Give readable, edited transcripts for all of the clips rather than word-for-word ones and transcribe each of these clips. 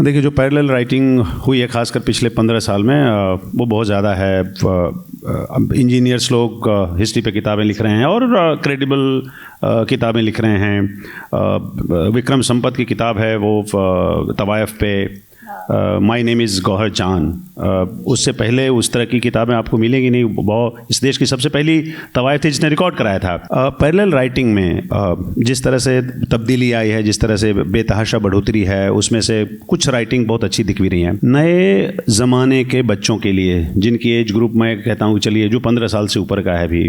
देखिए, जो parallel writing हुई है खासकर पिछले 15 साल में, वो बहुत ज़्यादा है। इंजीनियर्स लोग हिस्ट्री पे किताबें लिख रहे हैं और क्रेडिबल किताबें लिख रहे हैं। विक्रम संपत की किताब है वो तवायफ पे, माई नेम इज़ गौहर चांद। उससे पहले उस तरह की किताबें आपको मिलेंगी नहीं। बहुत इस देश की सबसे पहली तवायफ थी जिसने रिकॉर्ड कराया था। पैरेलल राइटिंग में जिस तरह से तब्दीली आई है, जिस तरह से बेतहाशा बढ़ोतरी है, उसमें से कुछ राइटिंग बहुत अच्छी दिख भी रही है नए ज़माने के बच्चों के लिए, जिनकी एज ग्रुप मैं कहता हूँ चलिए जो 15 साल से ऊपर का है भी,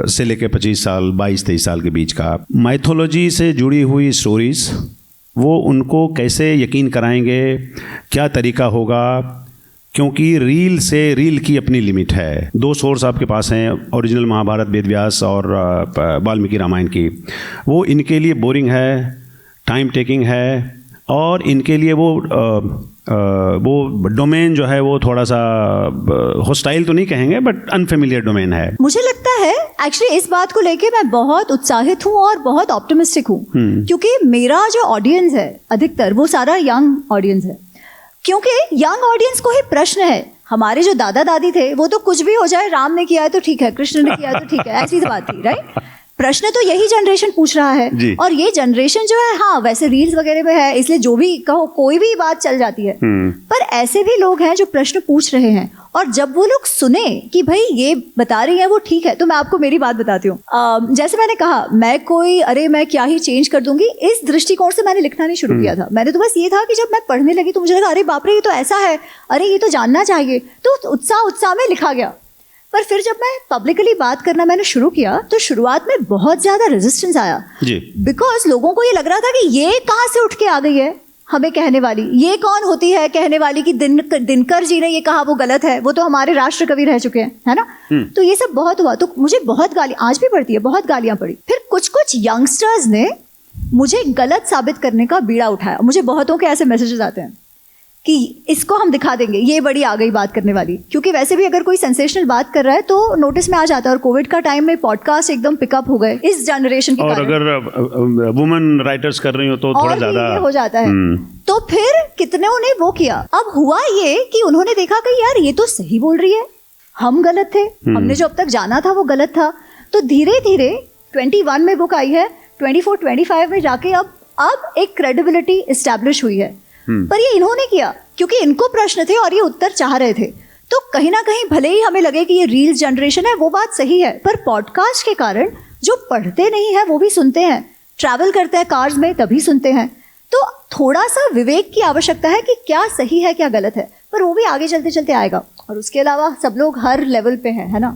से लेकर 25 साल 22-23 साल के बीच का। माइथोलॉजी से जुड़ी हुई स्टोरीज़ वो उनको कैसे यकीन कराएंगे, क्या तरीका होगा, क्योंकि रील की अपनी लिमिट है। 2 सोर्स आपके पास हैं, ओरिजिनल महाभारत वेद व्यास और वाल्मीकि रामायण की। वो इनके लिए बोरिंग है, टाइम टेकिंग है, और इनके लिए वो डोमेन जो है वो थोड़ा सा हॉस्टाइल तो नहीं कहेंगे बट अनफेमिलियर डोमेन है। मुझे लगता है एक्चुअली इस बात को लेके मैं बहुत उत्साहित हूँ और बहुत ऑप्टिमिस्टिक हूँ, क्योंकि मेरा जो ऑडियंस है अधिकतर वो सारा यंग ऑडियंस है। क्योंकि यंग ऑडियंस को ही प्रश्न है। हमारे जो दादा दादी थे वो तो कुछ भी हो जाए, राम ने किया है तो ठीक है, कृष्ण ने किया है तो ठीक है, ऐसी बात थी, राइट। प्रश्न तो यही जनरेशन पूछ रहा है, और ये जनरेशन जो है, हाँ वैसे रील्स वगैरह में है इसलिए जो भी कहो कोई भी बात चल जाती है, पर ऐसे भी लोग हैं जो प्रश्न पूछ रहे हैं। और जब वो लोग सुने कि भाई ये बता रही है वो ठीक है, तो मैं आपको मेरी बात बताती हूँ। जैसे मैंने कहा, मैं क्या ही चेंज कर दूंगी, इस दृष्टिकोण से मैंने लिखना नहीं शुरू किया था। मैंने तो बस ये था कि जब मैं पढ़ने लगी तो मुझे लगा अरे बाप रे ये तो ऐसा है, अरे ये तो जानना चाहिए, तो उत्साह में लिखा गया। पर फिर जब मैं पब्लिकली बात करना मैंने शुरू किया तो शुरुआत में बहुत ज्यादा रेजिस्टेंस आया, बिकॉज लोगों को ये लग रहा था कि ये कहाँ से उठ के आ गई है हमें कहने वाली, ये कौन होती है कहने वाली कि दिनकर जी ने ये कहा वो गलत है, वो तो हमारे राष्ट्र कवि रह चुके हैं, है ना। तो ये सब बहुत हुआ, तो मुझे बहुत गालियां आज भी पड़ती है, बहुत गालियां पड़ी। फिर कुछ यंगस्टर्स ने मुझे गलत साबित करने का बीड़ा उठाया। मुझे बहुतों के ऐसे मैसेजेस आते हैं कि इसको हम दिखा देंगे, ये बड़ी आ गई बात करने वाली, क्योंकि वैसे भी अगर कोई सेंसेशनल बात कर रहा है तो नोटिस में आ जाता है। और कोविड का टाइम में पॉडकास्ट एकदम पिकअप हो गए इस जनरेशन के और अगर वुमेन राइटर्स कर रही हो तो थोड़ा ज्यादा हो जाता है। तो फिर कितनों ने वो किया। अब हुआ ये कि उन्होंने देखा कि यार ये तो सही बोल रही है, हम गलत थे, हमने जो अब तक जाना था वो गलत था। तो धीरे धीरे 21 में बुक आई है, 24-25 में जाके अब एक क्रेडिबिलिटी एस्टैब्लिश हुई है। पर ये इन्होंने किया क्योंकि इनको प्रश्न थे और ये उत्तर चाह रहे थे। तो कहीं ना कहीं भले ही हमें लगे कि ये रील्स जनरेशन है, वो बात सही है, पर पॉडकास्ट के कारण जो पढ़ते नहीं है वो भी सुनते हैं, ट्रैवल करते हैं कार्स में तभी सुनते हैं। तो थोड़ा सा विवेक की आवश्यकता है कि क्या सही है क्या गलत है, पर वो भी आगे चलते चलते आएगा। और उसके अलावा सब लोग हर लेवल पे हैं, है ना।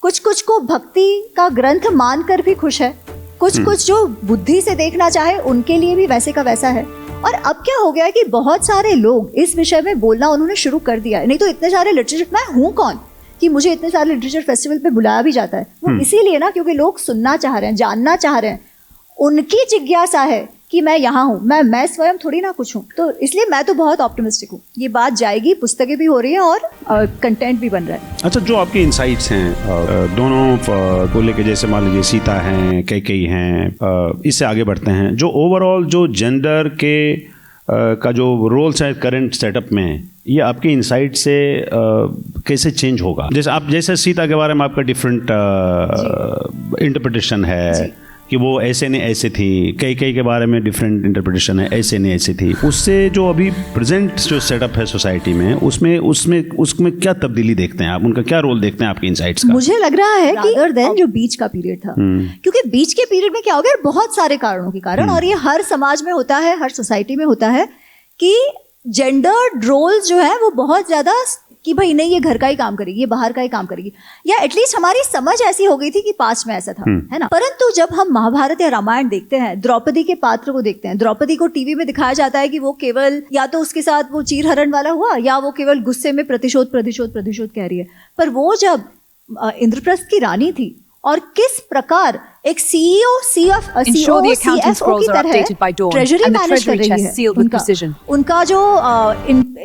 कुछ को भक्ति का ग्रंथ मानकर भी खुश है, कुछ जो बुद्धि से देखना चाहे उनके लिए भी वैसे का वैसा है। और अब क्या हो गया है कि बहुत सारे लोग इस विषय में बोलना उन्होंने शुरू कर दिया है। नहीं तो इतने सारे लिटरेचर, मैं हूँ कौन कि मुझे इतने सारे लिटरेचर फेस्टिवल पे बुलाया भी जाता है, वो इसीलिए ना क्योंकि लोग सुनना चाह रहे हैं, जानना चाह रहे हैं, उनकी जिज्ञासा है कि मैं यहाँ हूँ, मैं स्वयं थोड़ी ना कुछ हूँ। तो इसलिए मैं तो बहुत ऑप्टिमिस्टिक हूँ, ये बात जाएगी, पुस्तकें भी हो रही हैं और कंटेंट भी बन रहा है। अच्छा, जो आपके इंसाइट्स हैं दोनों को लेके, जैसे मान लीजिए सीता हैं, कैकेयी हैं, इससे आगे बढ़ते हैं, जो ओवरऑल जो जेंडर के का जो रोल्स है करंट सेटअप में, ये आपके इंसाइट से कैसे चेंज होगा? जैसे सीता के बारे में आपका डिफरेंट इंटरप्रिटेशन है कि वो ऐसे नहीं ऐसे थी, कई के बारे में डिफरेंट इंटरप्रिटेशन है, ऐसे नहीं ऐसे थी। उससे जो अभी प्रेजेंट जो सेटअप है सोसाइटी में, उसमें क्या तब्दीली देखते हैं आप, उनका क्या रोल देखते हैं आपके इंसाइट्स का? मुझे लग रहा है कि अदर देन जो बीच का पीरियड था, क्योंकि बीच के पीरियड में क्या हो गया, बहुत सारे कारणों के कारण, और ये हर समाज में होता है, हर सोसाइटी में होता है कि जेंडर्ड रोल्स जो है वो बहुत ज्यादा कि भाई नहीं ये घर का ही काम करेगी, ये बाहर का ही काम करेगी, या एटलीस्ट हमारी समझ ऐसी हो गई थी कि पास्ट में ऐसा था, है ना। परंतु जब हम महाभारत या रामायण देखते हैं, द्रौपदी के पात्र को देखते हैं, द्रौपदी को टीवी में दिखाया जाता है कि वो केवल या तो उसके साथ वो चीरहरण वाला हुआ, या वो केवल गुस्से में प्रतिशोध कह रही है। पर वो जब इंद्रप्रस्थ की रानी थी और किस प्रकार एक CEO Ensure the accounting scrolls are updated by dawn treasury and the manage कर treasury रही chest है sealed with precision. उनका जो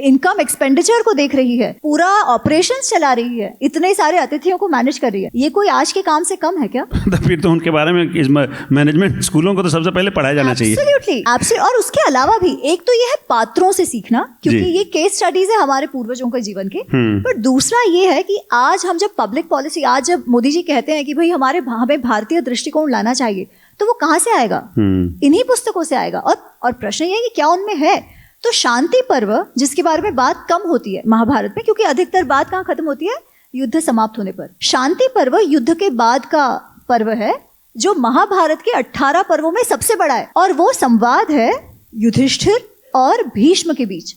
इनकम एक्सपेंडिचर को देख रही है, पूरा ऑपरेशंस चला रही है, इतने सारे अतिथियों को मैनेज कर रही है। ये कोई आज के काम से कम है क्या? तो फिर तो उनके बारे में इस मैनेजमेंट स्कूलों को तो सबसे पहले पढ़ाया जाना चाहिए। एब्सोल्युटली। और उसके अलावा भी एक तो ये है पात्रों से सीखना, क्योंकि जी। ये केस स्टडीज है हमारे पूर्वजों के जीवन के। पर दूसरा ये है कि आज हम जब पब्लिक पॉलिसी, आज जब मोदी जी कहते हैं कि भाई हमें भारतीय दृष्टिकोण लाना चाहिए, तो वो कहाँ से आएगा? इन्हीं पुस्तकों से आएगा। और प्रश्न ये है कि क्या उनमें है? तो शांति पर्व, जिसके बारे में बात कम होती है महाभारत में, क्योंकि अधिकतर बात कहाँ खत्म होती है? युद्ध समाप्त होने पर। शांति पर्व युद्ध के बाद का पर्व है, जो महाभारत के 18 पर्वों में सबसे बड़ा है। और वो संवाद है युधिष्ठिर और भीष्म के बीच,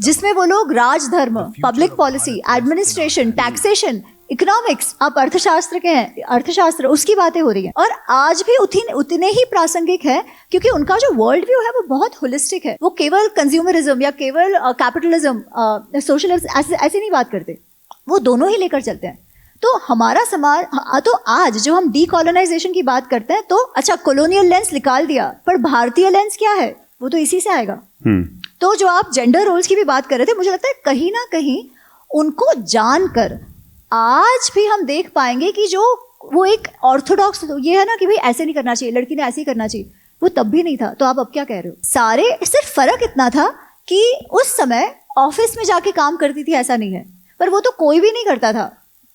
जिसमें वो लोग राजधर्म, public policy, administration, taxation, economics, आप अर्थशास्त्र के हैं, अर्थशास्त्र, उसकी बातें हो रही हैं। और आज भी उतने ही प्रासंगिक है, क्योंकि उनका जो वर्ल्ड व्यू है वो बहुत होलिस्टिक है। वो केवल कंज्यूमरिज्म या केवल कैपिटलिज्म, सोशलिज्म ऐसे नहीं बात करते, वो दोनों ही लेकर चलते हैं। तो हमारा समाज, तो आज जो हम डीकॉलोनाइजेशन की बात करते हैं, तो अच्छा कॉलोनियल लेंस निकाल दिया, पर भारतीय लेंस क्या है? वो तो इसी से आएगा। तो जो आप जेंडर रोल्स की भी बात कर रहे थे, मुझे लगता है कहीं ना कहीं उनको जानकर आज भी हम देख पाएंगे कि जो वो एक ऑर्थोडॉक्स ये है ना कि भाई ऐसे नहीं करना चाहिए, लड़की ने ऐसे ही करना चाहिए, वो तब भी नहीं था। तो आप अब क्या कह रहे हो? सारे सिर्फ फर्क इतना था कि उस समय ऑफिस में जाके काम करती थी, ऐसा नहीं है, पर वो तो कोई भी नहीं करता था।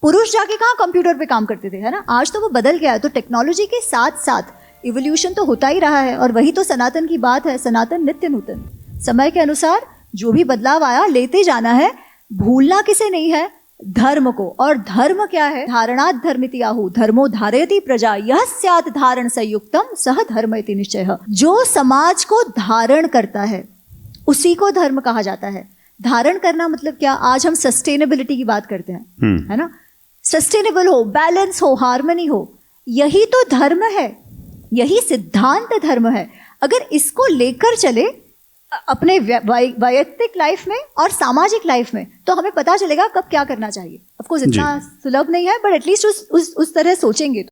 पुरुष जाके कहाँ कंप्यूटर पे काम करते थे, है ना? आज तो वो बदल गया है। तो टेक्नोलॉजी के साथ साथ इवोल्यूशन तो होता ही रहा है, और वही तो सनातन की बात है। सनातन नित्य नूतन, समय के अनुसार जो भी बदलाव आया लेते जाना है। भूलना किसे नहीं है? धर्म को। और धर्म क्या है? धारणात् धर्मिति आहु धर्मो धारयति प्रजा यह स्यात् धारण संयुक्तम सह धर्म इति निश्चयः। जो समाज को धारण करता है उसी को धर्म कहा जाता है। धारण करना मतलब क्या? आज हम सस्टेनेबिलिटी की बात करते हैं, है ना? सस्टेनेबल हो, बैलेंस हो, हार्मनी हो, यही तो धर्म है, यही सिद्धांत धर्म है। अगर इसको लेकर चले अपने वैयक्तिक लाइफ में और सामाजिक लाइफ में, तो हमें पता चलेगा कब क्या करना चाहिए। ऑफ कोर्स इतना सुलभ नहीं है, बट एटलीस्ट उस तरह सोचेंगे तो।